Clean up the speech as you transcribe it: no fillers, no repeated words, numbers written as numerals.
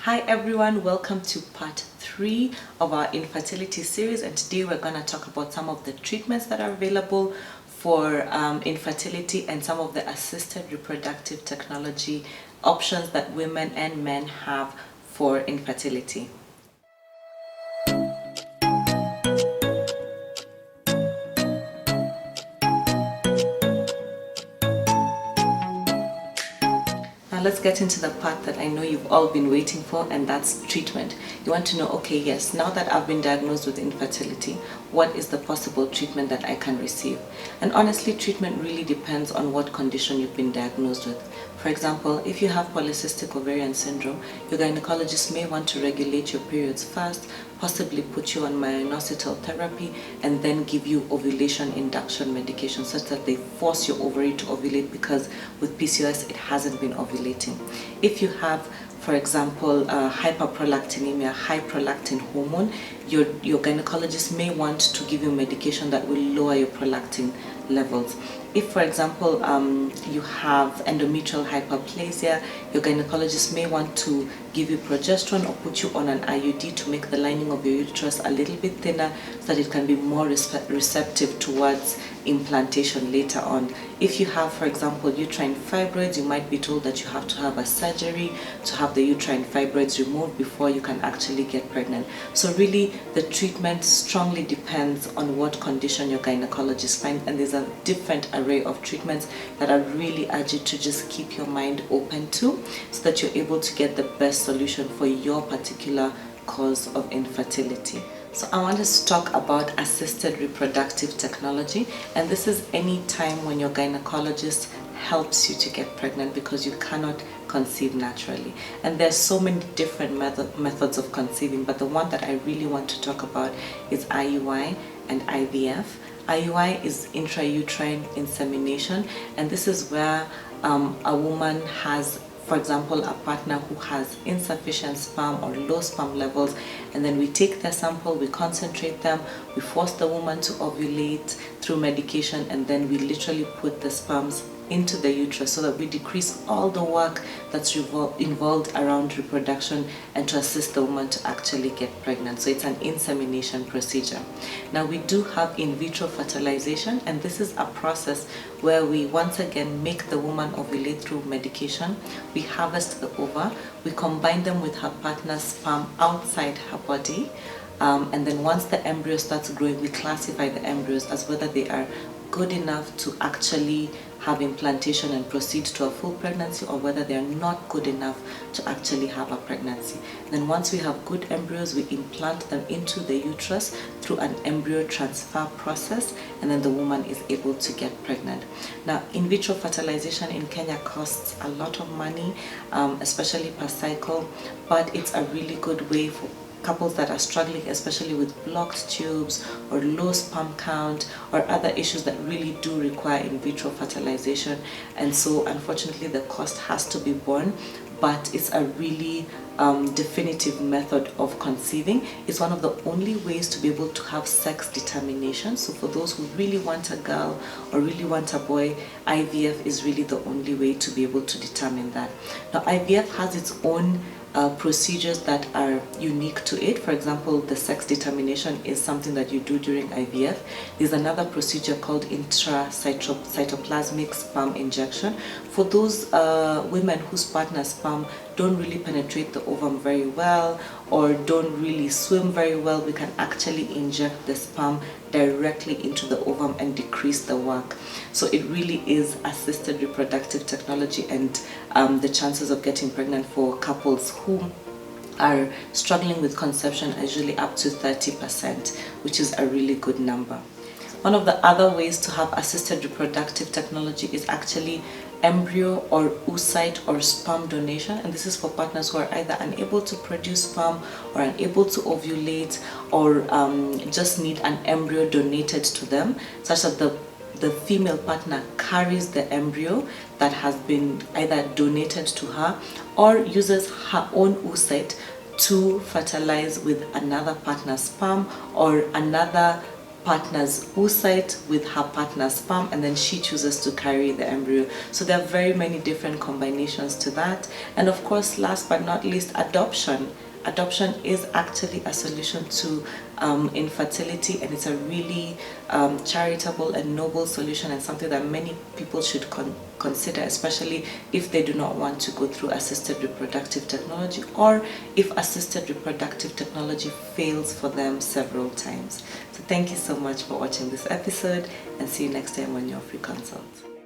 Hi everyone, welcome to part 3 of our infertility series, and today we're going to talk about some of the treatments that are available for infertility and some of the assisted reproductive technology options that women and men have for infertility. Now let's get into the part that I know you've all been waiting for, and that's treatment. You want to know, okay, yes, now that I've been diagnosed with infertility, what is the possible treatment that I can receive? And honestly, treatment really depends on what condition you've been diagnosed with. For example, if you have polycystic ovarian syndrome, your gynecologist may want to regulate your periods first, possibly put you on minocytal therapy, and then give you ovulation induction medication such that they force your ovary to ovulate, because with PCOS it hasn't been ovulating. If you have, for example, hyperprolactinemia, high prolactin hormone, your gynecologist may want to give you medication that will lower your prolactin levels. If, for example, you have endometrial hyperplasia, your gynecologist may want to give you progesterone or put you on an IUD to make the lining of your uterus a little bit thinner so that it can be more receptive towards implantation later on. If you have, for example, uterine fibroids, you might be told that you have to have a surgery to have the uterine fibroids removed before you can actually get pregnant. So really, the treatment strongly depends on what condition your gynecologist finds, and there's a different array of treatments that I really urge you to just keep your mind open to, so that you're able to get the best solution for your particular cause of infertility. So I want us to talk about assisted reproductive technology, and this is any time when your gynecologist helps you to get pregnant because you cannot conceive naturally. And there's so many different methods of conceiving, but the one that I really want to talk about is IUI and IVF. IUI is intrauterine insemination, and this is where a woman has, for example, a partner who has insufficient sperm or low sperm levels, and then we take their sample, we concentrate them, we force the woman to ovulate through medication, and then we literally put the sperms into the uterus so that we decrease all the work that's involved around reproduction and to assist the woman to actually get pregnant. So it's an insemination procedure. Now we do have in vitro fertilization, and this is a process where we once again make the woman ovulate through medication. We harvest the ova, we combine them with her partner's sperm outside her body, and then once the embryo starts growing, we classify the embryos as whether they are good enough to actually have implantation and proceed to a full pregnancy, or whether they are not good enough to actually have a pregnancy. And then once we have good embryos, we implant them into the uterus through an embryo transfer process, and then the woman is able to get pregnant. Now, in vitro fertilization in Kenya costs a lot of money, especially per cycle, but it's a really good way for couples that are struggling, especially with blocked tubes or low sperm count or other issues that really do require in vitro fertilization. And so unfortunately the cost has to be borne, but it's a really definitive method of conceiving. It's one of the only ways to be able to have sex determination. So for those who really want a girl or really want a boy, IVF is really the only way to be able to determine that. Now IVF has its own procedures that are unique to it. For example, the sex determination is something that you do during IVF. There's another procedure called intracytoplasmic sperm injection. For those women whose partner's sperm don't really penetrate the ovum very well or don't really swim very well, we can actually inject the sperm directly into the ovum and decrease the work. So it really is assisted reproductive technology, and the chances of getting pregnant for couples who are struggling with conception are usually up to 30%, which is a really good number. One of the other ways to have assisted reproductive technology is actually embryo or oocyte or sperm donation, and this is for partners who are either unable to produce sperm or unable to ovulate, or just need an embryo donated to them, such that the female partner carries the embryo that has been either donated to her or uses her own oocyte to fertilize with another partner's sperm or another partner's oocyte with her partner's sperm, and then she chooses to carry the embryo. So there are very many different combinations to that. And of course, last but not least, adoption. Adoption is actually a solution to infertility, and it's a really charitable and noble solution, and something that many people should consider, especially if they do not want to go through assisted reproductive technology, or if assisted reproductive technology fails for them several times. So thank you so much for watching this episode, and see you next time on your free consult.